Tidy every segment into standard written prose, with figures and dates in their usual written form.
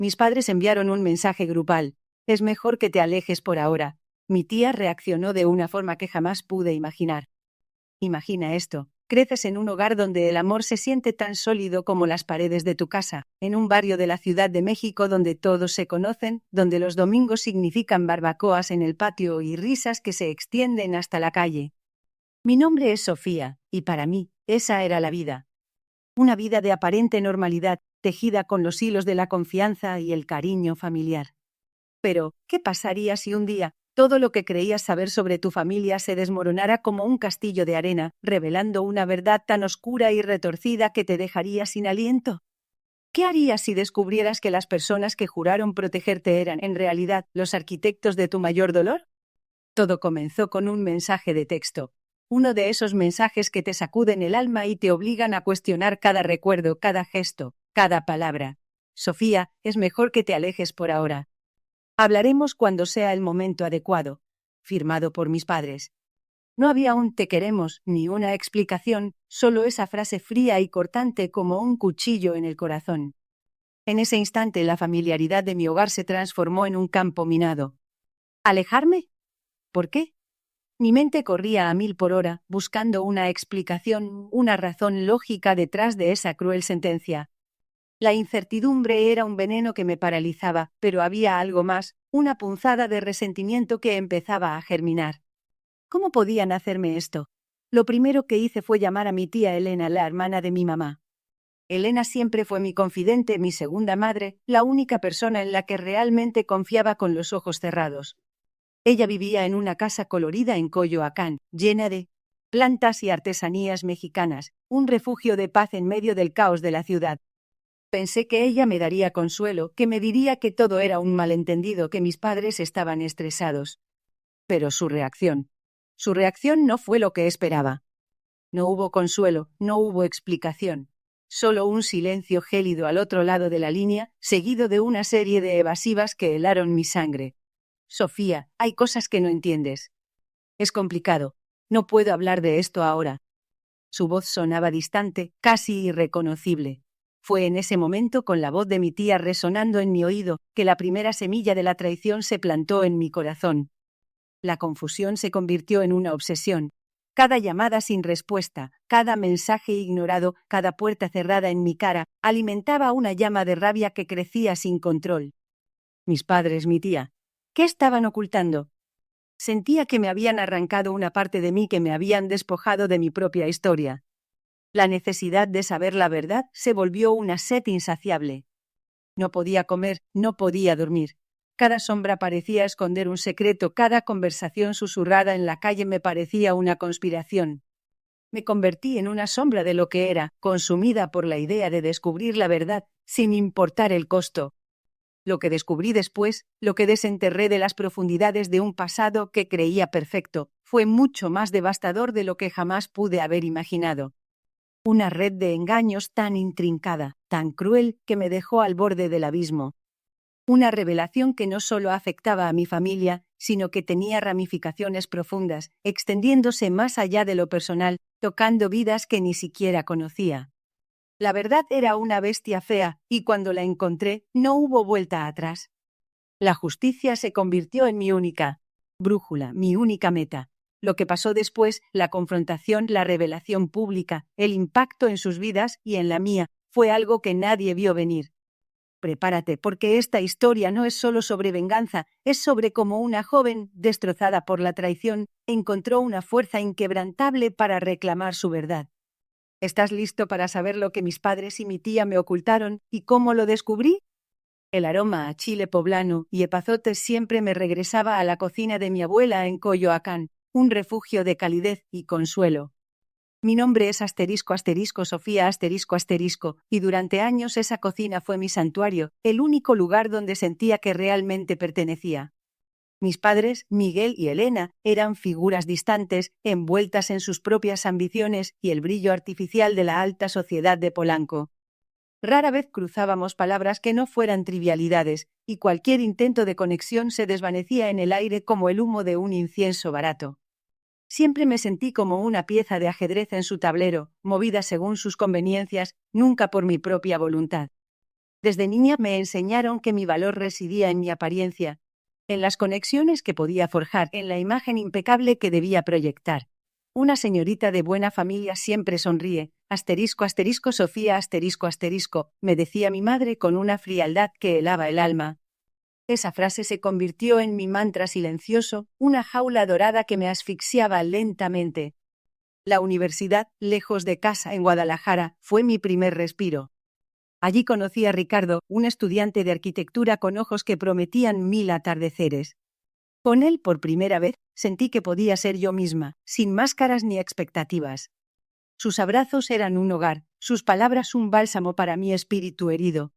Mis padres enviaron un mensaje grupal. Es mejor que te alejes por ahora. Mi tía reaccionó de una forma que jamás pude imaginar. Imagina esto. Creces en un hogar donde el amor se siente tan sólido como las paredes de tu casa, en un barrio de la Ciudad de México donde todos se conocen, donde los domingos significan barbacoas en el patio y risas que se extienden hasta la calle. Mi nombre es Sofía, y para mí, esa era la vida. Una vida de aparente normalidad, tejida con los hilos de la confianza y el cariño familiar. Pero, ¿qué pasaría si un día todo lo que creías saber sobre tu familia se desmoronara como un castillo de arena, revelando una verdad tan oscura y retorcida que te dejaría sin aliento? ¿Qué harías si descubrieras que las personas que juraron protegerte eran, en realidad, los arquitectos de tu mayor dolor? Todo comenzó con un mensaje de texto. Uno de esos mensajes que te sacuden el alma y te obligan a cuestionar cada recuerdo, cada gesto, cada palabra. Sofía, es mejor que te alejes por ahora. Hablaremos cuando sea el momento adecuado. Firmado por mis padres. No había un te queremos ni una explicación, solo esa frase fría y cortante como un cuchillo en el corazón. En ese instante la familiaridad de mi hogar se transformó en un campo minado. ¿Alejarme? ¿Por qué? Mi mente corría a 1000 por hora, buscando una explicación, una razón lógica detrás de esa cruel sentencia. La incertidumbre era un veneno que me paralizaba, pero había algo más, una punzada de resentimiento que empezaba a germinar. ¿Cómo podían hacerme esto? Lo primero que hice fue llamar a mi tía Elena, la hermana de mi mamá. Elena siempre fue mi confidente, mi segunda madre, la única persona en la que realmente confiaba con los ojos cerrados. Ella vivía en una casa colorida en Coyoacán, llena de plantas y artesanías mexicanas, un refugio de paz en medio del caos de la ciudad. Pensé que ella me daría consuelo, que me diría que todo era un malentendido, que mis padres estaban estresados. Pero su reacción no fue lo que esperaba. No hubo consuelo, no hubo explicación. Solo un silencio gélido al otro lado de la línea, seguido de una serie de evasivas que helaron mi sangre. Sofía, hay cosas que no entiendes. Es complicado. No puedo hablar de esto ahora. Su voz sonaba distante, casi irreconocible. Fue en ese momento, con la voz de mi tía resonando en mi oído, que la primera semilla de la traición se plantó en mi corazón. La confusión se convirtió en una obsesión. Cada llamada sin respuesta, cada mensaje ignorado, cada puerta cerrada en mi cara, alimentaba una llama de rabia que crecía sin control. Mis padres, mi tía, ¿qué estaban ocultando? Sentía que me habían arrancado una parte de mí, que me habían despojado de mi propia historia. La necesidad de saber la verdad se volvió una sed insaciable. No podía comer, no podía dormir. Cada sombra parecía esconder un secreto, cada conversación susurrada en la calle me parecía una conspiración. Me convertí en una sombra de lo que era, consumida por la idea de descubrir la verdad, sin importar el costo. Lo que descubrí después, lo que desenterré de las profundidades de un pasado que creía perfecto, fue mucho más devastador de lo que jamás pude haber imaginado. Una red de engaños tan intrincada, tan cruel, que me dejó al borde del abismo. Una revelación que no solo afectaba a mi familia, sino que tenía ramificaciones profundas, extendiéndose más allá de lo personal, tocando vidas que ni siquiera conocía. La verdad era una bestia fea, y cuando la encontré, no hubo vuelta atrás. La justicia se convirtió en mi única brújula, mi única meta. Lo que pasó después, la confrontación, la revelación pública, el impacto en sus vidas y en la mía, fue algo que nadie vio venir. Prepárate, porque esta historia no es solo sobre venganza, es sobre cómo una joven, destrozada por la traición, encontró una fuerza inquebrantable para reclamar su verdad. ¿Estás listo para saber lo que mis padres y mi tía me ocultaron y cómo lo descubrí? El aroma a chile poblano y epazotes siempre me regresaba a la cocina de mi abuela en Coyoacán, un refugio de calidez y consuelo. Mi nombre es Sofía y durante años esa cocina fue mi santuario, el único lugar donde sentía que realmente pertenecía. Mis padres, Miguel y Elena, eran figuras distantes, envueltas en sus propias ambiciones y el brillo artificial de la alta sociedad de Polanco. Rara vez cruzábamos palabras que no fueran trivialidades, y cualquier intento de conexión se desvanecía en el aire como el humo de un incienso barato. Siempre me sentí como una pieza de ajedrez en su tablero, movida según sus conveniencias, nunca por mi propia voluntad. Desde niña me enseñaron que mi valor residía en mi apariencia, en las conexiones que podía forjar, en la imagen impecable que debía proyectar. Una señorita de buena familia siempre sonríe, asterisco asterisco Sofía asterisco asterisco, me decía mi madre con una frialdad que helaba el alma. Esa frase se convirtió en mi mantra silencioso, una jaula dorada que me asfixiaba lentamente. La universidad, lejos de casa en Guadalajara, fue mi primer respiro. Allí conocí a Ricardo, un estudiante de arquitectura con ojos que prometían 1000 atardeceres. Con él, por primera vez, sentí que podía ser yo misma, sin máscaras ni expectativas. Sus abrazos eran un hogar, sus palabras un bálsamo para mi espíritu herido.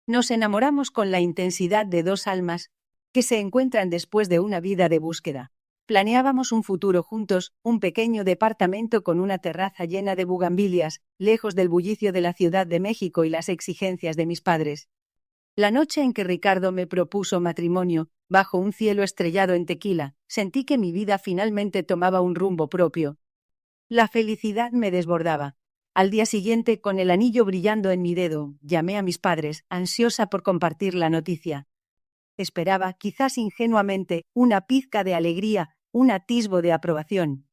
Nos enamoramos con la intensidad de dos almas que se encuentran después de una vida de búsqueda. Planeábamos un futuro juntos, un pequeño departamento con una terraza llena de bugambilias, lejos del bullicio de la Ciudad de México y las exigencias de mis padres. La noche en que Ricardo me propuso matrimonio, bajo un cielo estrellado en tequila, sentí que mi vida finalmente tomaba un rumbo propio. La felicidad me desbordaba. Al día siguiente, con el anillo brillando en mi dedo, llamé a mis padres, ansiosa por compartir la noticia. Esperaba, quizás ingenuamente, una pizca de alegría, un atisbo de aprobación.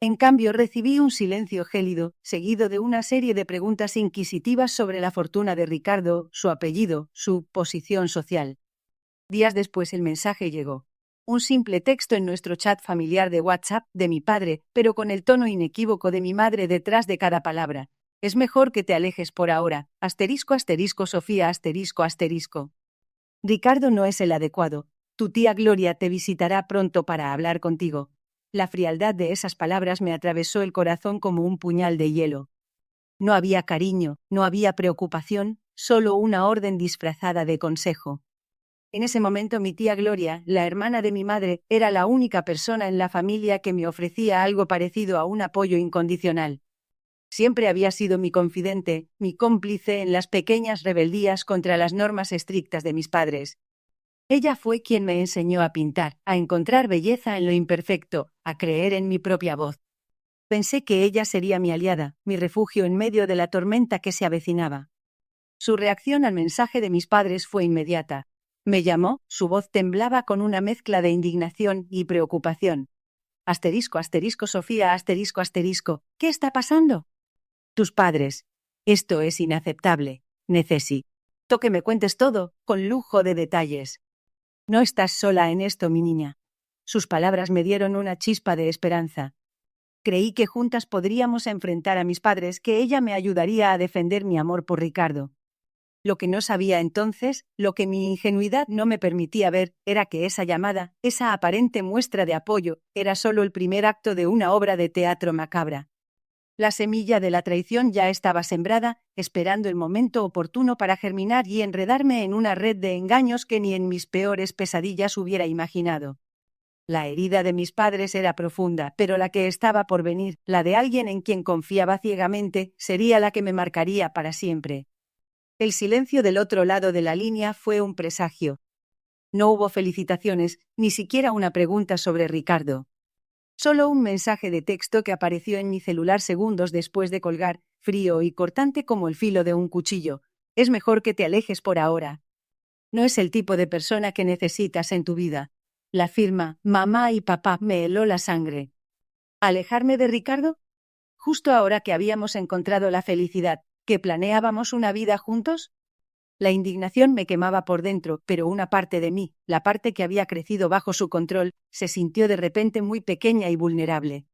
En cambio, recibí un silencio gélido, seguido de una serie de preguntas inquisitivas sobre la fortuna de Ricardo, su apellido, su posición social. Días después el mensaje llegó. Un simple texto en nuestro chat familiar de WhatsApp de mi padre, pero con el tono inequívoco de mi madre detrás de cada palabra. Es mejor que te alejes por ahora. Asterisco asterisco Sofía asterisco asterisco. Ricardo no es el adecuado. Tu tía Gloria te visitará pronto para hablar contigo. La frialdad de esas palabras me atravesó el corazón como un puñal de hielo. No había cariño, no había preocupación, solo una orden disfrazada de consejo. En ese momento mi tía Gloria, la hermana de mi madre, era la única persona en la familia que me ofrecía algo parecido a un apoyo incondicional. Siempre había sido mi confidente, mi cómplice en las pequeñas rebeldías contra las normas estrictas de mis padres. Ella fue quien me enseñó a pintar, a encontrar belleza en lo imperfecto, a creer en mi propia voz. Pensé que ella sería mi aliada, mi refugio en medio de la tormenta que se avecinaba. Su reacción al mensaje de mis padres fue inmediata. Me llamó, su voz temblaba con una mezcla de indignación y preocupación. Asterisco asterisco Sofía asterisco asterisco, ¿qué está pasando? Tus padres. Esto es inaceptable. Necesito que me cuentes todo, con lujo de detalles. No estás sola en esto, mi niña. Sus palabras me dieron una chispa de esperanza. Creí que juntas podríamos enfrentar a mis padres, que ella me ayudaría a defender mi amor por Ricardo. Lo que no sabía entonces, lo que mi ingenuidad no me permitía ver, era que esa llamada, esa aparente muestra de apoyo, era solo el primer acto de una obra de teatro macabra. La semilla de la traición ya estaba sembrada, esperando el momento oportuno para germinar y enredarme en una red de engaños que ni en mis peores pesadillas hubiera imaginado. La herida de mis padres era profunda, pero la que estaba por venir, la de alguien en quien confiaba ciegamente, sería la que me marcaría para siempre. El silencio del otro lado de la línea fue un presagio. No hubo felicitaciones, ni siquiera una pregunta sobre Ricardo. Solo un mensaje de texto que apareció en mi celular segundos después de colgar, frío y cortante como el filo de un cuchillo. Es mejor que te alejes por ahora. No es el tipo de persona que necesitas en tu vida. La firma, mamá y papá, me heló la sangre. ¿Alejarme de Ricardo? Justo ahora que habíamos encontrado la felicidad, que planeábamos una vida juntos. La indignación me quemaba por dentro, pero una parte de mí, la parte que había crecido bajo su control, se sintió de repente muy pequeña y vulnerable.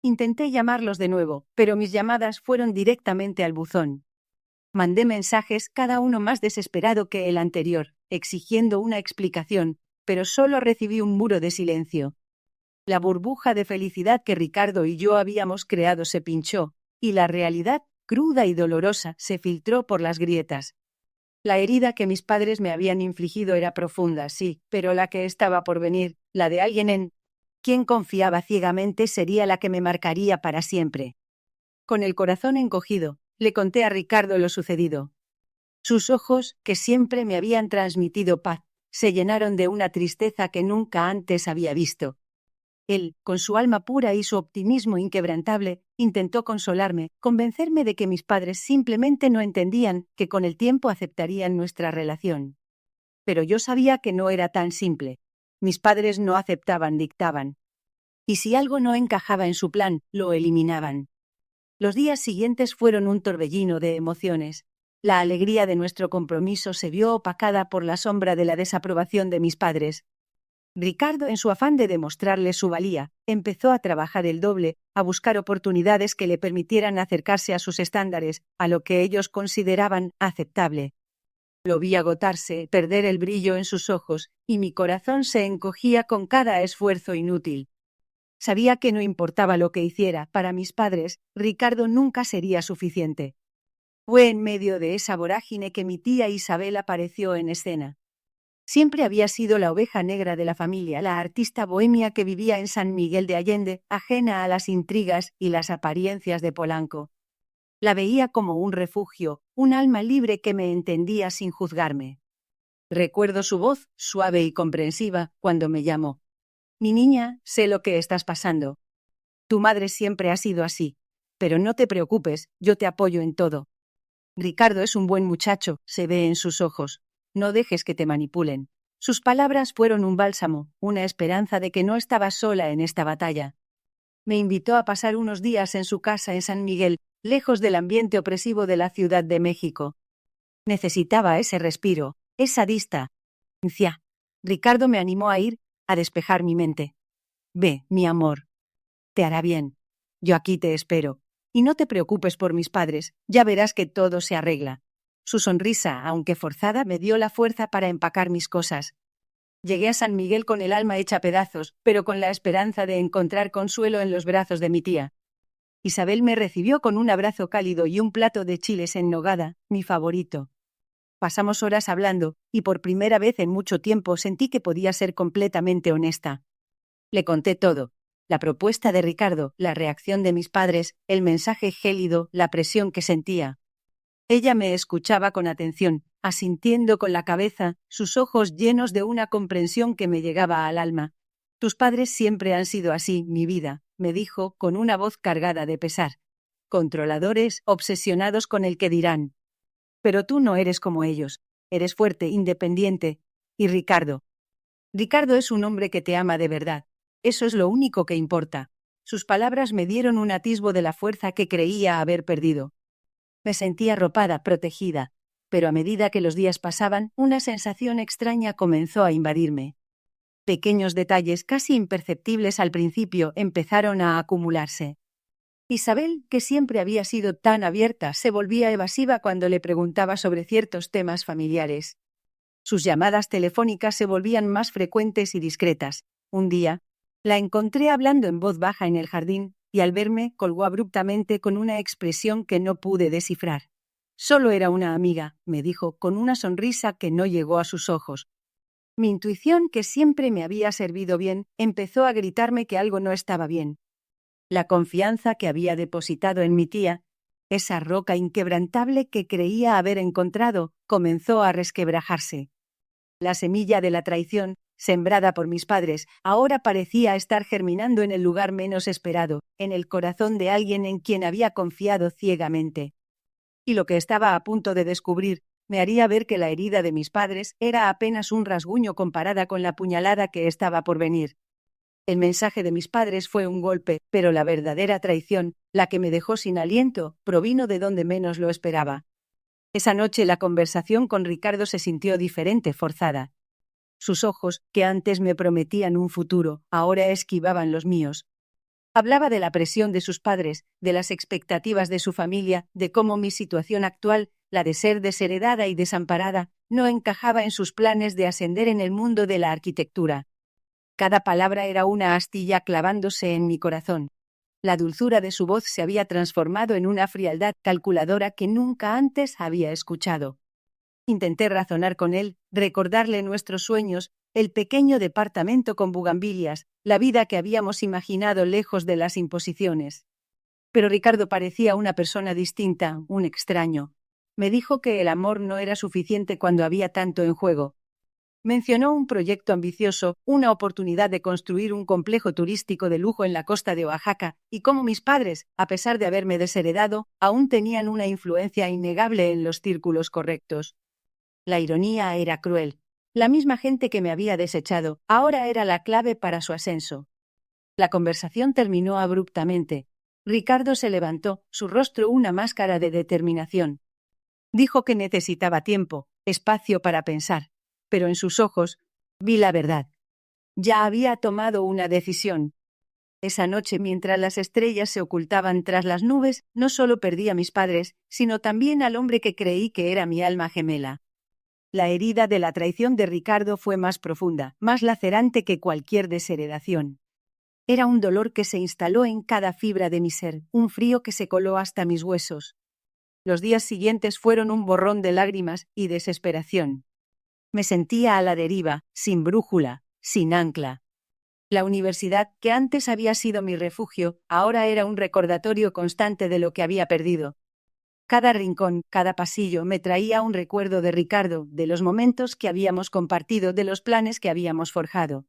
Intenté llamarlos de nuevo, pero mis llamadas fueron directamente al buzón. Mandé mensajes, cada uno más desesperado que el anterior, exigiendo una explicación, pero solo recibí un muro de silencio. La burbuja de felicidad que Ricardo y yo habíamos creado se pinchó, y la realidad, cruda y dolorosa, se filtró por las grietas. La herida que mis padres me habían infligido era profunda, sí, pero la que estaba por venir, la de alguien en quien confiaba ciegamente, sería la que me marcaría para siempre. Con el corazón encogido, le conté a Ricardo lo sucedido. Sus ojos, que siempre me habían transmitido paz, se llenaron de una tristeza que nunca antes había visto. Él, con su alma pura y su optimismo inquebrantable, intentó consolarme, convencerme de que mis padres simplemente no entendían, que con el tiempo aceptarían nuestra relación. Pero yo sabía que no era tan simple. Mis padres no aceptaban, dictaban. Y si algo no encajaba en su plan, lo eliminaban. Los días siguientes fueron un torbellino de emociones. La alegría de nuestro compromiso se vio opacada por la sombra de la desaprobación de mis padres. Ricardo, en su afán de demostrarle su valía, empezó a trabajar el doble, a buscar oportunidades que le permitieran acercarse a sus estándares, a lo que ellos consideraban aceptable. Lo vi agotarse, perder el brillo en sus ojos, y mi corazón se encogía con cada esfuerzo inútil. Sabía que no importaba lo que hiciera, para mis padres, Ricardo nunca sería suficiente. Fue en medio de esa vorágine que mi tía Isabel apareció en escena. Siempre había sido la oveja negra de la familia, la artista bohemia que vivía en San Miguel de Allende, ajena a las intrigas y las apariencias de Polanco. La veía como un refugio, un alma libre que me entendía sin juzgarme. Recuerdo su voz, suave y comprensiva, cuando me llamó. «Mi niña, sé lo que estás pasando. Tu madre siempre ha sido así. Pero no te preocupes, yo te apoyo en todo. Ricardo es un buen muchacho, se ve en sus ojos. No dejes que te manipulen». Sus palabras fueron un bálsamo, una esperanza de que no estaba sola en esta batalla. Me invitó a pasar unos días en su casa en San Miguel, lejos del ambiente opresivo de la Ciudad de México. Necesitaba ese respiro, esa distancia. Ricardo me animó a ir, a despejar mi mente. «Ve, mi amor. Te hará bien. Yo aquí te espero. Y no te preocupes por mis padres, ya verás que todo se arregla». Su sonrisa, aunque forzada, me dio la fuerza para empacar mis cosas. Llegué a San Miguel con el alma hecha pedazos, pero con la esperanza de encontrar consuelo en los brazos de mi tía. Isabel me recibió con un abrazo cálido y un plato de chiles en nogada, mi favorito. Pasamos horas hablando, y por primera vez en mucho tiempo sentí que podía ser completamente honesta. Le conté todo. La propuesta de Ricardo, la reacción de mis padres, el mensaje gélido, la presión que sentía. Ella me escuchaba con atención, asintiendo con la cabeza, sus ojos llenos de una comprensión que me llegaba al alma. «Tus padres siempre han sido así, mi vida», me dijo con una voz cargada de pesar. «Controladores, obsesionados con el que dirán. Pero tú no eres como ellos. Eres fuerte, independiente. Y Ricardo es un hombre que te ama de verdad. Eso es lo único que importa». Sus palabras me dieron un atisbo de la fuerza que creía haber perdido. Me sentía arropada, protegida, pero a medida que los días pasaban, una sensación extraña comenzó a invadirme. Pequeños detalles casi imperceptibles al principio empezaron a acumularse. Isabel, que siempre había sido tan abierta, se volvía evasiva cuando le preguntaba sobre ciertos temas familiares. Sus llamadas telefónicas se volvían más frecuentes y discretas. Un día, la encontré hablando en voz baja en el jardín, y al verme colgó abruptamente con una expresión que no pude descifrar. «Solo era una amiga», me dijo, con una sonrisa que no llegó a sus ojos. Mi intuición, que siempre me había servido bien, empezó a gritarme que algo no estaba bien. La confianza que había depositado en mi tía, esa roca inquebrantable que creía haber encontrado, comenzó a resquebrajarse. La semilla de la traición, sembrada por mis padres, ahora parecía estar germinando en el lugar menos esperado, en el corazón de alguien en quien había confiado ciegamente. Y lo que estaba a punto de descubrir me haría ver que la herida de mis padres era apenas un rasguño comparada con la puñalada que estaba por venir. El mensaje de mis padres fue un golpe, pero la verdadera traición, la que me dejó sin aliento, provino de donde menos lo esperaba. Esa noche la conversación con Ricardo se sintió diferente, forzada. Sus ojos, que antes me prometían un futuro, ahora esquivaban los míos. Hablaba de la presión de sus padres, de las expectativas de su familia, de cómo mi situación actual, la de ser desheredada y desamparada, no encajaba en sus planes de ascender en el mundo de la arquitectura. Cada palabra era una astilla clavándose en mi corazón. La dulzura de su voz se había transformado en una frialdad calculadora que nunca antes había escuchado. Intenté razonar con él, recordarle nuestros sueños, el pequeño departamento con bugambilias, la vida que habíamos imaginado lejos de las imposiciones. Pero Ricardo parecía una persona distinta, un extraño. Me dijo que el amor no era suficiente cuando había tanto en juego. Mencionó un proyecto ambicioso, una oportunidad de construir un complejo turístico de lujo en la costa de Oaxaca, y cómo mis padres, a pesar de haberme desheredado, aún tenían una influencia innegable en los círculos correctos. La ironía era cruel. La misma gente que me había desechado, ahora era la clave para su ascenso. La conversación terminó abruptamente. Ricardo se levantó, su rostro una máscara de determinación. Dijo que necesitaba tiempo, espacio para pensar, pero en sus ojos vi la verdad. Ya había tomado una decisión. Esa noche, mientras las estrellas se ocultaban tras las nubes, no solo perdí a mis padres, sino también al hombre que creí que era mi alma gemela. La herida de la traición de Ricardo fue más profunda, más lacerante que cualquier desheredación. Era un dolor que se instaló en cada fibra de mi ser, un frío que se coló hasta mis huesos. Los días siguientes fueron un borrón de lágrimas y desesperación. Me sentía a la deriva, sin brújula, sin ancla. La universidad, que antes había sido mi refugio, ahora era un recordatorio constante de lo que había perdido. Cada rincón, cada pasillo me traía un recuerdo de Ricardo, de los momentos que habíamos compartido, de los planes que habíamos forjado.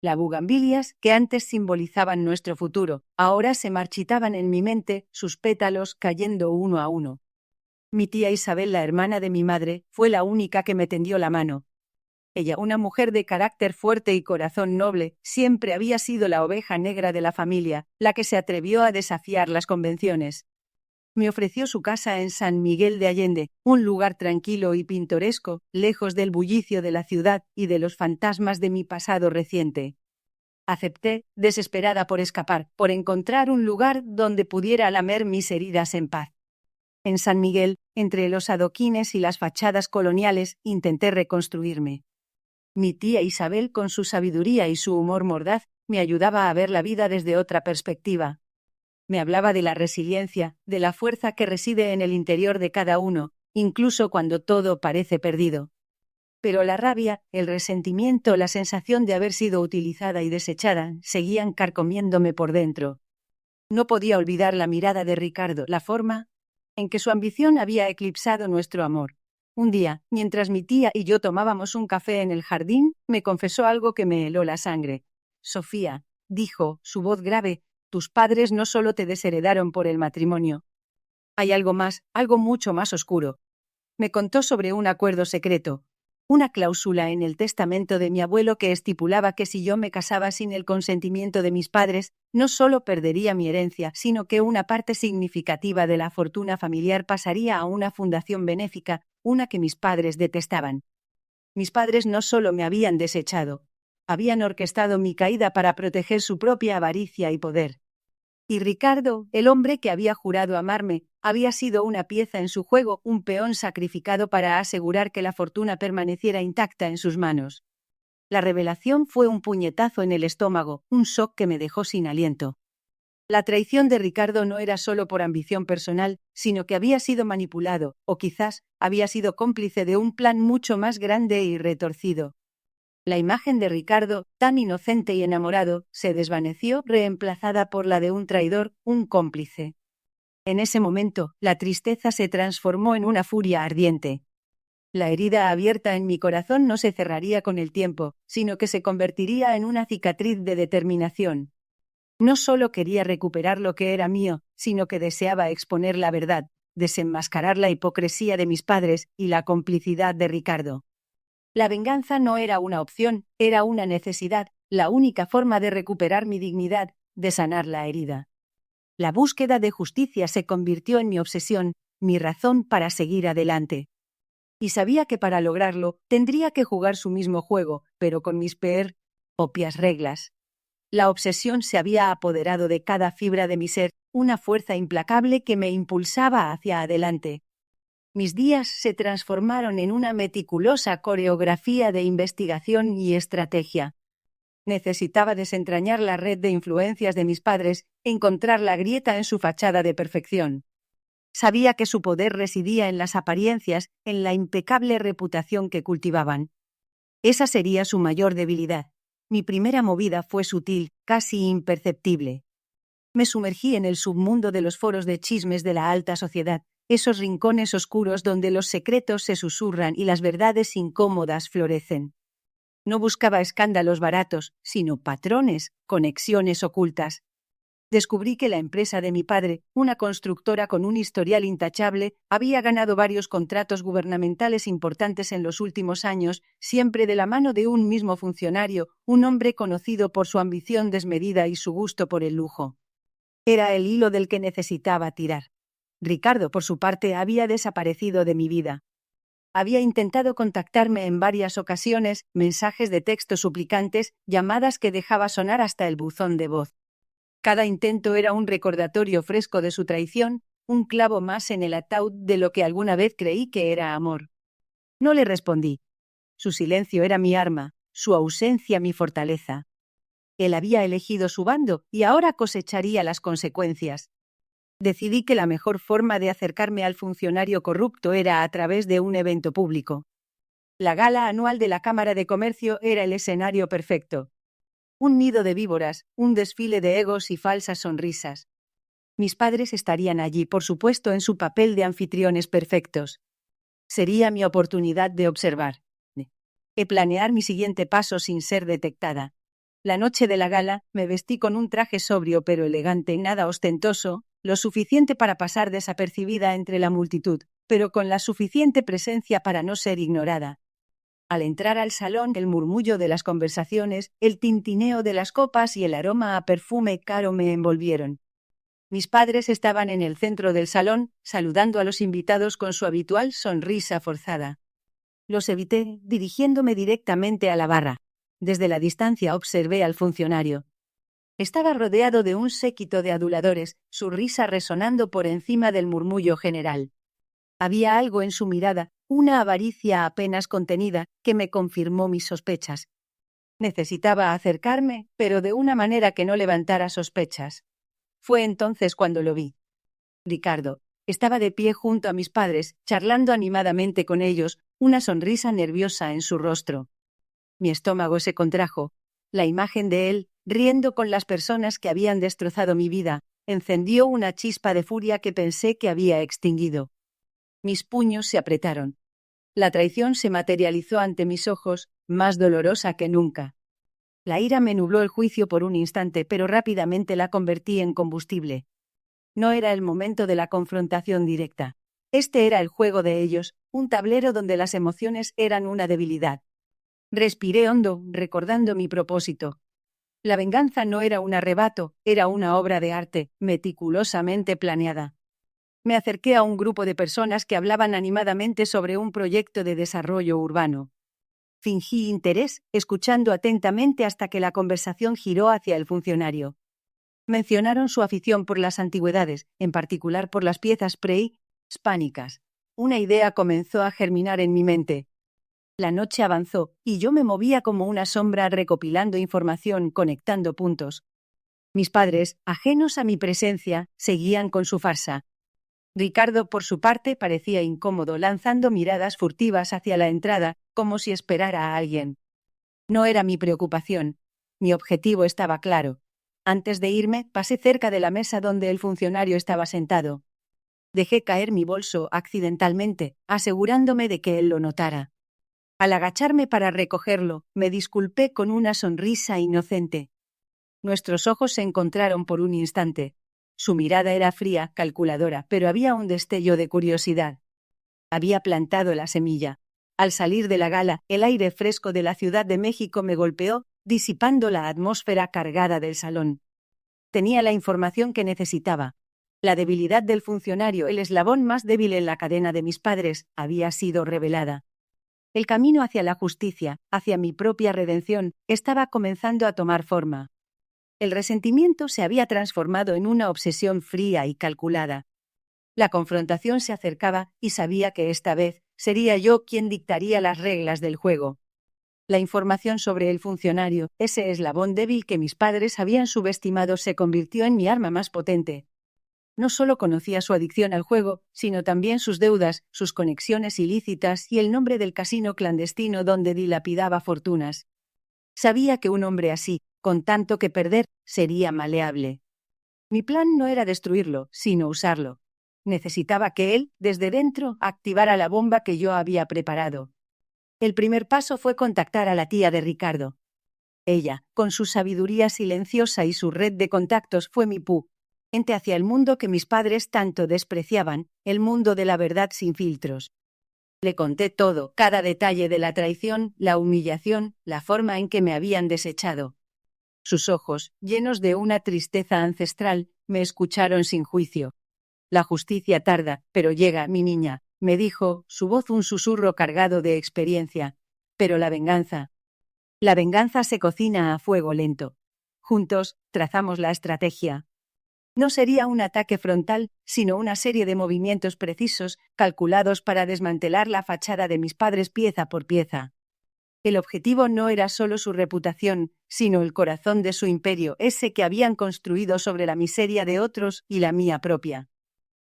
Las bugambilias, que antes simbolizaban nuestro futuro, ahora se marchitaban en mi mente, sus pétalos cayendo uno a uno. Mi tía Isabel, la hermana de mi madre, fue la única que me tendió la mano. Ella, una mujer de carácter fuerte y corazón noble, siempre había sido la oveja negra de la familia, la que se atrevió a desafiar las convenciones. Me ofreció su casa en San Miguel de Allende, un lugar tranquilo y pintoresco, lejos del bullicio de la ciudad y de los fantasmas de mi pasado reciente. Acepté, desesperada por escapar, por encontrar un lugar donde pudiera lamer mis heridas en paz. En San Miguel, entre los adoquines y las fachadas coloniales, intenté reconstruirme. Mi tía Isabel, con su sabiduría y su humor mordaz, me ayudaba a ver la vida desde otra perspectiva. Me hablaba de la resiliencia, de la fuerza que reside en el interior de cada uno, incluso cuando todo parece perdido. Pero la rabia, el resentimiento, la sensación de haber sido utilizada y desechada, seguían carcomiéndome por dentro. No podía olvidar la mirada de Ricardo, la forma en que su ambición había eclipsado nuestro amor. Un día, mientras mi tía y yo tomábamos un café en el jardín, me confesó algo que me heló la sangre. Sofía, dijo, su voz grave, tus padres no solo te desheredaron por el matrimonio. Hay algo más, algo mucho más oscuro. Me contó sobre un acuerdo secreto, una cláusula en el testamento de mi abuelo que estipulaba que si yo me casaba sin el consentimiento de mis padres, no solo perdería mi herencia, sino que una parte significativa de la fortuna familiar pasaría a una fundación benéfica, una que mis padres detestaban. Mis padres no solo me habían desechado, habían orquestado mi caída para proteger su propia avaricia y poder. Y Ricardo, el hombre que había jurado amarme, había sido una pieza en su juego, un peón sacrificado para asegurar que la fortuna permaneciera intacta en sus manos. La revelación fue un puñetazo en el estómago, un shock que me dejó sin aliento. La traición de Ricardo no era solo por ambición personal, sino que había sido manipulado, o quizás había sido cómplice de un plan mucho más grande y retorcido. La imagen de Ricardo, tan inocente y enamorado, se desvaneció, reemplazada por la de un traidor, un cómplice. En ese momento, la tristeza se transformó en una furia ardiente. La herida abierta en mi corazón no se cerraría con el tiempo, sino que se convertiría en una cicatriz de determinación. No solo quería recuperar lo que era mío, sino que deseaba exponer la verdad, desenmascarar la hipocresía de mis padres y la complicidad de Ricardo. La venganza no era una opción, era una necesidad, la única forma de recuperar mi dignidad, de sanar la herida. La búsqueda de justicia se convirtió en mi obsesión, mi razón para seguir adelante. Y sabía que para lograrlo tendría que jugar su mismo juego, pero con mis propias reglas. La obsesión se había apoderado de cada fibra de mi ser, una fuerza implacable que me impulsaba hacia adelante. Mis días se transformaron en una meticulosa coreografía de investigación y estrategia. Necesitaba desentrañar la red de influencias de mis padres, encontrar la grieta en su fachada de perfección. Sabía que su poder residía en las apariencias, en la impecable reputación que cultivaban. Esa sería su mayor debilidad. Mi primera movida fue sutil, casi imperceptible. Me sumergí en el submundo de los foros de chismes de la alta sociedad, esos rincones oscuros donde los secretos se susurran y las verdades incómodas florecen. No buscaba escándalos baratos, sino patrones, conexiones ocultas. Descubrí que la empresa de mi padre, una constructora con un historial intachable, había ganado varios contratos gubernamentales importantes en los últimos años, siempre de la mano de un mismo funcionario, un hombre conocido por su ambición desmedida y su gusto por el lujo. Era el hilo del que necesitaba tirar. Ricardo, por su parte, había desaparecido de mi vida. Había intentado contactarme en varias ocasiones, mensajes de texto suplicantes, llamadas que dejaba sonar hasta el buzón de voz. Cada intento era un recordatorio fresco de su traición, un clavo más en el ataúd de lo que alguna vez creí que era amor. No le respondí. Su silencio era mi arma, su ausencia mi fortaleza. Él había elegido su bando y ahora cosecharía las consecuencias. Decidí que la mejor forma de acercarme al funcionario corrupto era a través de un evento público. La gala anual de la Cámara de Comercio era el escenario perfecto. Un nido de víboras, un desfile de egos y falsas sonrisas. Mis padres estarían allí, por supuesto, en su papel de anfitriones perfectos. Sería mi oportunidad de observar, de planear mi siguiente paso sin ser detectada. La noche de la gala me vestí con un traje sobrio pero elegante, nada ostentoso, lo suficiente para pasar desapercibida entre la multitud, pero con la suficiente presencia para no ser ignorada. Al entrar al salón, el murmullo de las conversaciones, el tintineo de las copas y el aroma a perfume caro me envolvieron. Mis padres estaban en el centro del salón, saludando a los invitados con su habitual sonrisa forzada. Los evité, dirigiéndome directamente a la barra. Desde la distancia observé al funcionario. Estaba rodeado de un séquito de aduladores, su risa resonando por encima del murmullo general. Había algo en su mirada, una avaricia apenas contenida, que me confirmó mis sospechas. Necesitaba acercarme, pero de una manera que no levantara sospechas. Fue entonces cuando lo vi. Ricardo estaba de pie junto a mis padres, charlando animadamente con ellos, una sonrisa nerviosa en su rostro. Mi estómago se contrajo. La imagen de él, riendo con las personas que habían destrozado mi vida, encendió una chispa de furia que pensé que había extinguido. Mis puños se apretaron. La traición se materializó ante mis ojos, más dolorosa que nunca. La ira me nubló el juicio por un instante, pero rápidamente la convertí en combustible. No era el momento de la confrontación directa. Este era el juego de ellos, un tablero donde las emociones eran una debilidad. Respiré hondo, recordando mi propósito. La venganza no era un arrebato, era una obra de arte, meticulosamente planeada. Me acerqué a un grupo de personas que hablaban animadamente sobre un proyecto de desarrollo urbano. Fingí interés, escuchando atentamente hasta que la conversación giró hacia el funcionario. Mencionaron su afición por las antigüedades, en particular por las piezas prehispánicas. Una idea comenzó a germinar en mi mente. La noche avanzó, y yo me movía como una sombra recopilando información, conectando puntos. Mis padres, ajenos a mi presencia, seguían con su farsa. Ricardo, por su parte, parecía incómodo, lanzando miradas furtivas hacia la entrada, como si esperara a alguien. No era mi preocupación. Mi objetivo estaba claro. Antes de irme, pasé cerca de la mesa donde el funcionario estaba sentado. Dejé caer mi bolso accidentalmente, asegurándome de que él lo notara. Al agacharme para recogerlo, me disculpé con una sonrisa inocente. Nuestros ojos se encontraron por un instante. Su mirada era fría, calculadora, pero había un destello de curiosidad. Había plantado la semilla. Al salir de la gala, el aire fresco de la Ciudad de México me golpeó, disipando la atmósfera cargada del salón. Tenía la información que necesitaba. La debilidad del funcionario, el eslabón más débil en la cadena de mis padres, había sido revelada. El camino hacia la justicia, hacia mi propia redención, estaba comenzando a tomar forma. El resentimiento se había transformado en una obsesión fría y calculada. La confrontación se acercaba y sabía que esta vez sería yo quien dictaría las reglas del juego. La información sobre el funcionario, ese eslabón débil que mis padres habían subestimado, se convirtió en mi arma más potente. No solo conocía su adicción al juego, sino también sus deudas, sus conexiones ilícitas y el nombre del casino clandestino donde dilapidaba fortunas. Sabía que un hombre así, con tanto que perder, sería maleable. Mi plan no era destruirlo, sino usarlo. Necesitaba que él, desde dentro, activara la bomba que yo había preparado. El primer paso fue contactar a la tía de Ricardo. Ella, con su sabiduría silenciosa y su red de contactos, fue mi puente hacia el mundo que mis padres tanto despreciaban, el mundo de la verdad sin filtros. Le conté todo, cada detalle de la traición, la humillación, la forma en que me habían desechado. Sus ojos, llenos de una tristeza ancestral, me escucharon sin juicio. La justicia tarda, pero llega, mi niña, me dijo, su voz un susurro cargado de experiencia. Pero la venganza se cocina a fuego lento. Juntos, trazamos la estrategia. No sería un ataque frontal, sino una serie de movimientos precisos, calculados para desmantelar la fachada de mis padres pieza por pieza. El objetivo no era solo su reputación, sino el corazón de su imperio, ese que habían construido sobre la miseria de otros y la mía propia.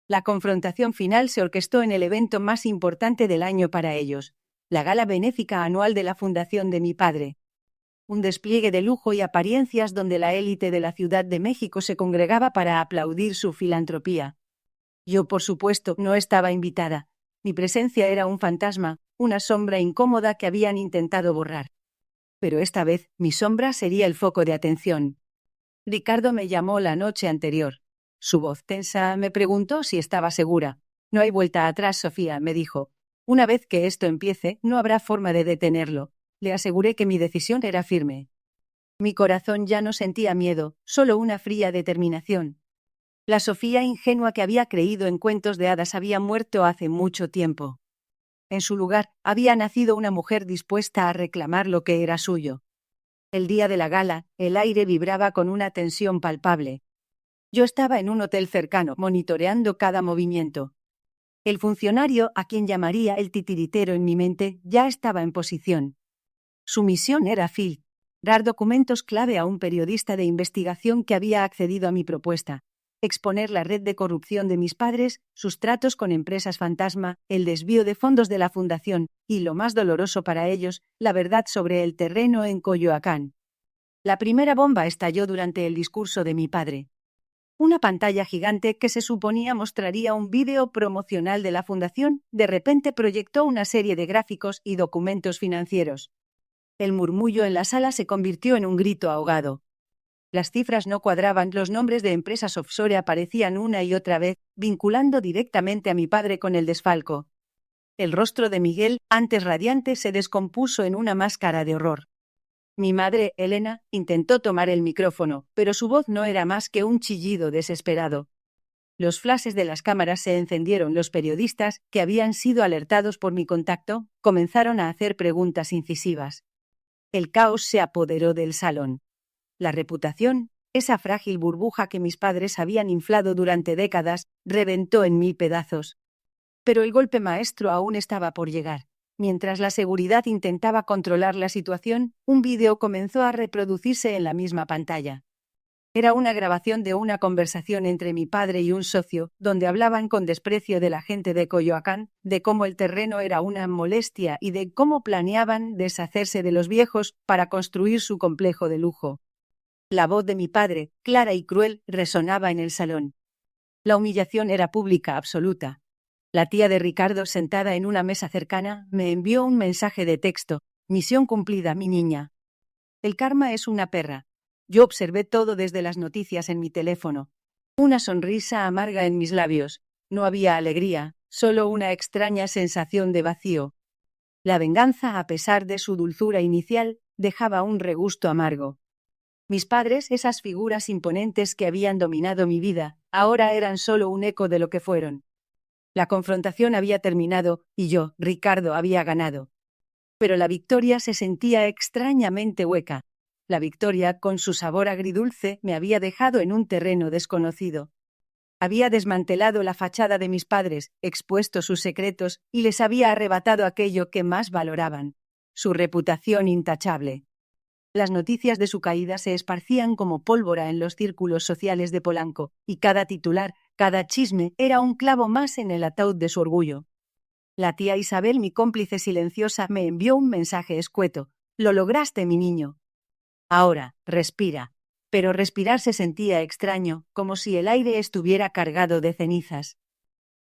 La confrontación final se orquestó en el evento más importante del año para ellos, la gala benéfica anual de la fundación de mi padre. Un despliegue de lujo y apariencias donde la élite de la Ciudad de México se congregaba para aplaudir su filantropía. Yo, por supuesto, no estaba invitada. Mi presencia era un fantasma, una sombra incómoda que habían intentado borrar. Pero esta vez, mi sombra sería el foco de atención. Ricardo me llamó la noche anterior. Su voz tensa me preguntó si estaba segura. No hay vuelta atrás, Sofía, me dijo. Una vez que esto empiece, no habrá forma de detenerlo. Le aseguré que mi decisión era firme. Mi corazón ya no sentía miedo, solo una fría determinación. La Sofía ingenua que había creído en cuentos de hadas había muerto hace mucho tiempo. En su lugar, había nacido una mujer dispuesta a reclamar lo que era suyo. El día de la gala, el aire vibraba con una tensión palpable. Yo estaba en un hotel cercano, monitoreando cada movimiento. El funcionario, a quien llamaría el titiritero en mi mente, ya estaba en posición. Su misión era dar documentos clave a un periodista de investigación que había accedido a mi propuesta, exponer la red de corrupción de mis padres, sus tratos con empresas fantasma, el desvío de fondos de la fundación y, lo más doloroso para ellos, la verdad sobre el terreno en Coyoacán. La primera bomba estalló durante el discurso de mi padre. Una pantalla gigante que se suponía mostraría un vídeo promocional de la fundación, de repente proyectó una serie de gráficos y documentos financieros. El murmullo en la sala se convirtió en un grito ahogado. Las cifras no cuadraban, los nombres de empresas offshore aparecían una y otra vez, vinculando directamente a mi padre con el desfalco. El rostro de Miguel, antes radiante, se descompuso en una máscara de horror. Mi madre, Elena, intentó tomar el micrófono, pero su voz no era más que un chillido desesperado. Los flashes de las cámaras se encendieron. Los periodistas, que habían sido alertados por mi contacto, comenzaron a hacer preguntas incisivas. El caos se apoderó del salón. La reputación, esa frágil burbuja que mis padres habían inflado durante décadas, reventó en mil pedazos. Pero el golpe maestro aún estaba por llegar. Mientras la seguridad intentaba controlar la situación, un vídeo comenzó a reproducirse en la misma pantalla. Era una grabación de una conversación entre mi padre y un socio, donde hablaban con desprecio de la gente de Coyoacán, de cómo el terreno era una molestia y de cómo planeaban deshacerse de los viejos para construir su complejo de lujo. La voz de mi padre, clara y cruel, resonaba en el salón. La humillación era pública, absoluta. La tía de Ricardo, sentada en una mesa cercana, me envió un mensaje de texto. Misión cumplida, mi niña. El karma es una perra. Yo observé todo desde las noticias en mi teléfono. Una sonrisa amarga en mis labios. No había alegría, solo una extraña sensación de vacío. La venganza, a pesar de su dulzura inicial, dejaba un regusto amargo. Mis padres, esas figuras imponentes que habían dominado mi vida, ahora eran solo un eco de lo que fueron. La confrontación había terminado y yo, Ricardo, había ganado. Pero la victoria se sentía extrañamente hueca. La victoria, con su sabor agridulce, me había dejado en un terreno desconocido. Había desmantelado la fachada de mis padres, expuesto sus secretos y les había arrebatado aquello que más valoraban, su reputación intachable. Las noticias de su caída se esparcían como pólvora en los círculos sociales de Polanco, y cada titular, cada chisme, era un clavo más en el ataúd de su orgullo. La tía Isabel, mi cómplice silenciosa, me envió un mensaje escueto. «Lo lograste, mi niño. Ahora, respira». Pero respirar se sentía extraño, como si el aire estuviera cargado de cenizas.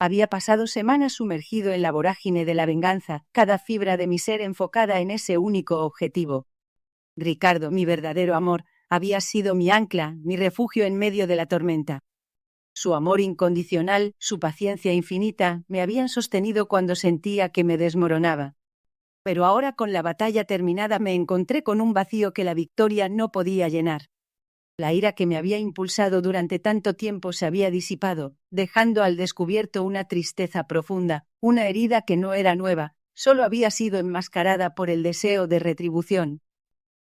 Había pasado semanas sumergido en la vorágine de la venganza, cada fibra de mi ser enfocada en ese único objetivo. Ricardo, mi verdadero amor, había sido mi ancla, mi refugio en medio de la tormenta. Su amor incondicional, su paciencia infinita, me habían sostenido cuando sentía que me desmoronaba. Pero ahora, con la batalla terminada, me encontré con un vacío que la victoria no podía llenar. La ira que me había impulsado durante tanto tiempo se había disipado, dejando al descubierto una tristeza profunda, una herida que no era nueva, solo había sido enmascarada por el deseo de retribución.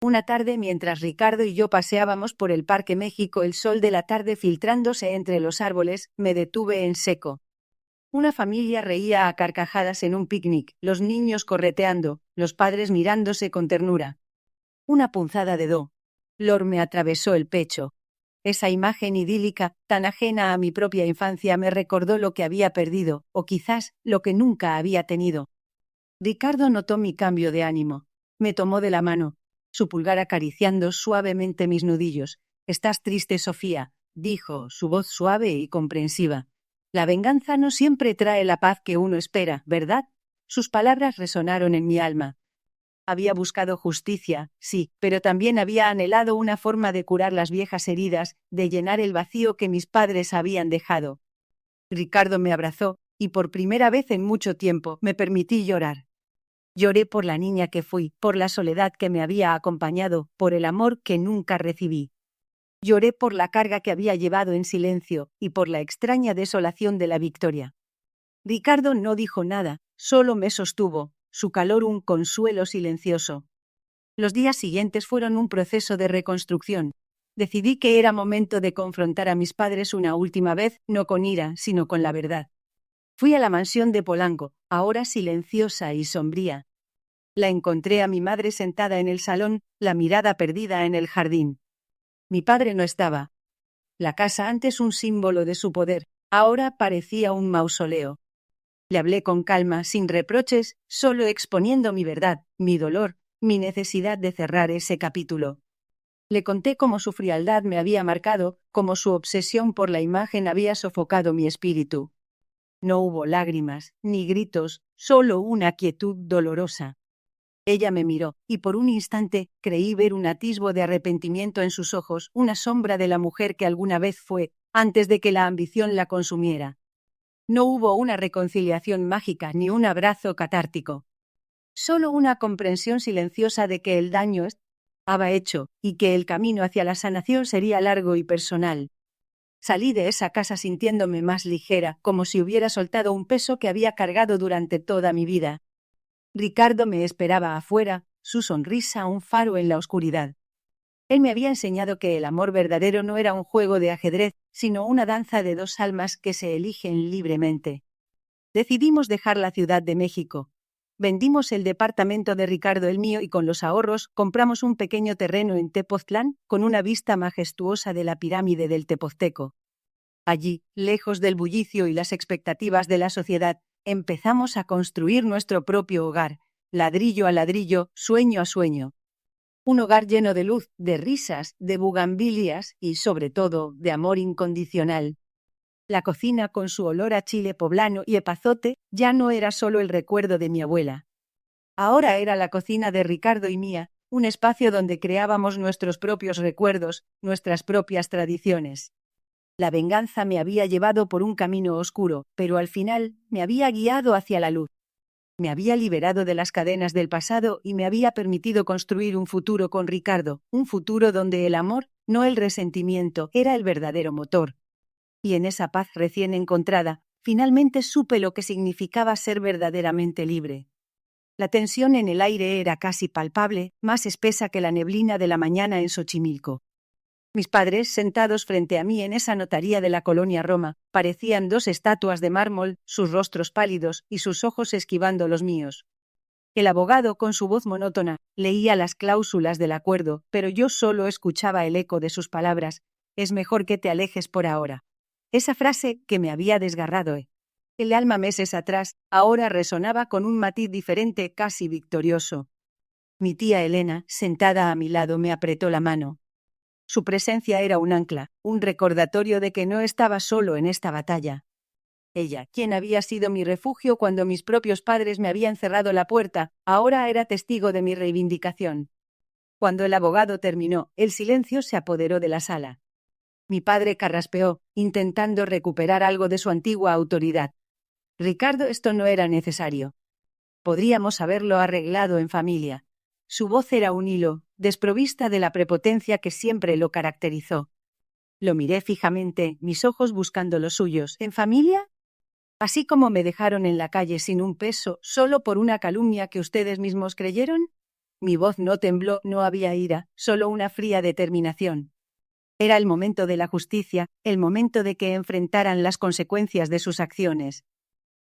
Una tarde, mientras Ricardo y yo paseábamos por el Parque México, el sol de la tarde filtrándose entre los árboles, me detuve en seco. Una familia reía a carcajadas en un picnic, los niños correteando, los padres mirándose con ternura. Una punzada de dolor me atravesó el pecho. Esa imagen idílica, tan ajena a mi propia infancia, me recordó lo que había perdido, o quizás lo que nunca había tenido. Ricardo notó mi cambio de ánimo. Me tomó de la mano, su pulgar acariciando suavemente mis nudillos. «Estás triste, Sofía», dijo, su voz suave y comprensiva. «La venganza no siempre trae la paz que uno espera, ¿verdad?» Sus palabras resonaron en mi alma. Había buscado justicia, sí, pero también había anhelado una forma de curar las viejas heridas, de llenar el vacío que mis padres habían dejado. Ricardo me abrazó, y por primera vez en mucho tiempo me permití llorar. Lloré por la niña que fui, por la soledad que me había acompañado, por el amor que nunca recibí. Lloré por la carga que había llevado en silencio, y por la extraña desolación de la victoria. Ricardo no dijo nada, solo me sostuvo, su calor un consuelo silencioso. Los días siguientes fueron un proceso de reconstrucción. Decidí que era momento de confrontar a mis padres una última vez, no con ira, sino con la verdad. Fui a la mansión de Polanco, ahora silenciosa y sombría. La encontré a mi madre sentada en el salón, la mirada perdida en el jardín. Mi padre no estaba. La casa, antes un símbolo de su poder, ahora parecía un mausoleo. Le hablé con calma, sin reproches, solo exponiendo mi verdad, mi dolor, mi necesidad de cerrar ese capítulo. Le conté cómo su frialdad me había marcado, cómo su obsesión por la imagen había sofocado mi espíritu. No hubo lágrimas, ni gritos, solo una quietud dolorosa. Ella me miró, y por un instante creí ver un atisbo de arrepentimiento en sus ojos, una sombra de la mujer que alguna vez fue, antes de que la ambición la consumiera. No hubo una reconciliación mágica ni un abrazo catártico. Solo una comprensión silenciosa de que el daño estaba hecho y que el camino hacia la sanación sería largo y personal. Salí de esa casa sintiéndome más ligera, como si hubiera soltado un peso que había cargado durante toda mi vida. Ricardo me esperaba afuera, su sonrisa un faro en la oscuridad. Él me había enseñado que el amor verdadero no era un juego de ajedrez, sino una danza de dos almas que se eligen libremente. Decidimos dejar la Ciudad de México. Vendimos el departamento de Ricardo, el mío, y con los ahorros compramos un pequeño terreno en Tepoztlán, con una vista majestuosa de la pirámide del Tepozteco. Allí, lejos del bullicio y las expectativas de la sociedad, empezamos a construir nuestro propio hogar, ladrillo a ladrillo, sueño a sueño. Un hogar lleno de luz, de risas, de bugambilias y, sobre todo, de amor incondicional. La cocina, con su olor a chile poblano y epazote, ya no era solo el recuerdo de mi abuela. Ahora era la cocina de Ricardo y mía, un espacio donde creábamos nuestros propios recuerdos, nuestras propias tradiciones. La venganza me había llevado por un camino oscuro, pero al final me había guiado hacia la luz. Me había liberado de las cadenas del pasado y me había permitido construir un futuro con Ricardo, un futuro donde el amor, no el resentimiento, era el verdadero motor. Y en esa paz recién encontrada, finalmente supe lo que significaba ser verdaderamente libre. La tensión en el aire era casi palpable, más espesa que la neblina de la mañana en Xochimilco. Mis padres, sentados frente a mí en esa notaría de la colonia Roma, parecían dos estatuas de mármol, sus rostros pálidos y sus ojos esquivando los míos. El abogado, con su voz monótona, leía las cláusulas del acuerdo, pero yo solo escuchaba el eco de sus palabras. «Es mejor que te alejes por ahora». Esa frase que me había desgarrado, el alma meses atrás, ahora resonaba con un matiz diferente, casi victorioso. Mi tía Elena, sentada a mi lado, me apretó la mano. Su presencia era un ancla, un recordatorio de que no estaba solo en esta batalla. Ella, quien había sido mi refugio cuando mis propios padres me habían cerrado la puerta, ahora era testigo de mi reivindicación. Cuando el abogado terminó, el silencio se apoderó de la sala. Mi padre carraspeó, intentando recuperar algo de su antigua autoridad. Ricardo, esto no era necesario. Podríamos haberlo arreglado en familia. Su voz era un hilo, desprovista de la prepotencia que siempre lo caracterizó. Lo miré fijamente, mis ojos buscando los suyos. ¿En familia? ¿Así como me dejaron en la calle sin un peso, solo por una calumnia que ustedes mismos creyeron? Mi voz no tembló, no había ira, solo una fría determinación. Era el momento de la justicia, el momento de que enfrentaran las consecuencias de sus acciones.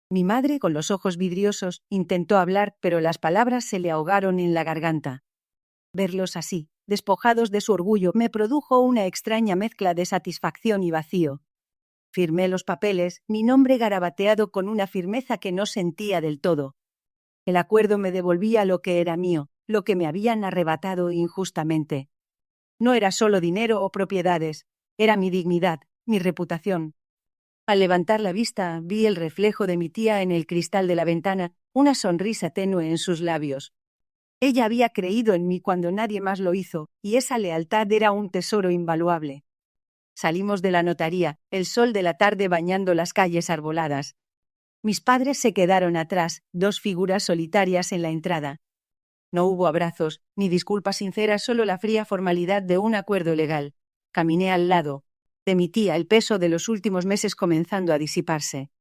Mi madre, con los ojos vidriosos, intentó hablar, pero las palabras se le ahogaron en la garganta. Verlos así, despojados de su orgullo, me produjo una extraña mezcla de satisfacción y vacío. Firmé los papeles, mi nombre garabateado con una firmeza que no sentía del todo. El acuerdo me devolvía lo que era mío, lo que me habían arrebatado injustamente. No era solo dinero o propiedades, era mi dignidad, mi reputación. Al levantar la vista, vi el reflejo de mi tía en el cristal de la ventana, una sonrisa tenue en sus labios. Ella había creído en mí cuando nadie más lo hizo, y esa lealtad era un tesoro invaluable. Salimos de la notaría, el sol de la tarde bañando las calles arboladas. Mis padres se quedaron atrás, dos figuras solitarias en la entrada. No hubo abrazos, ni disculpas sinceras, solo la fría formalidad de un acuerdo legal. Caminé al lado de mi tía, el peso de los últimos meses comenzando a disiparse.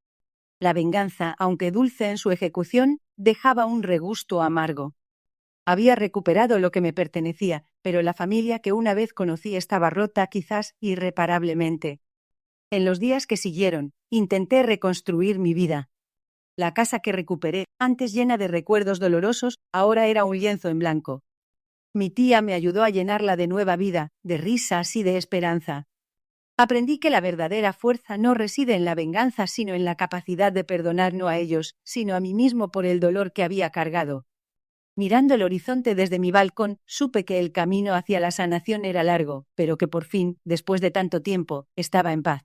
La venganza, aunque dulce en su ejecución, dejaba un regusto amargo. Había recuperado lo que me pertenecía, pero la familia que una vez conocí estaba rota, quizás irreparablemente. En los días que siguieron, intenté reconstruir mi vida. La casa que recuperé, antes llena de recuerdos dolorosos, ahora era un lienzo en blanco. Mi tía me ayudó a llenarla de nueva vida, de risas y de esperanza. Aprendí que la verdadera fuerza no reside en la venganza, sino en la capacidad de perdonar no a ellos, sino a mí mismo por el dolor que había cargado. Mirando el horizonte desde mi balcón, supe que el camino hacia la sanación era largo, pero que por fin, después de tanto tiempo, estaba en paz.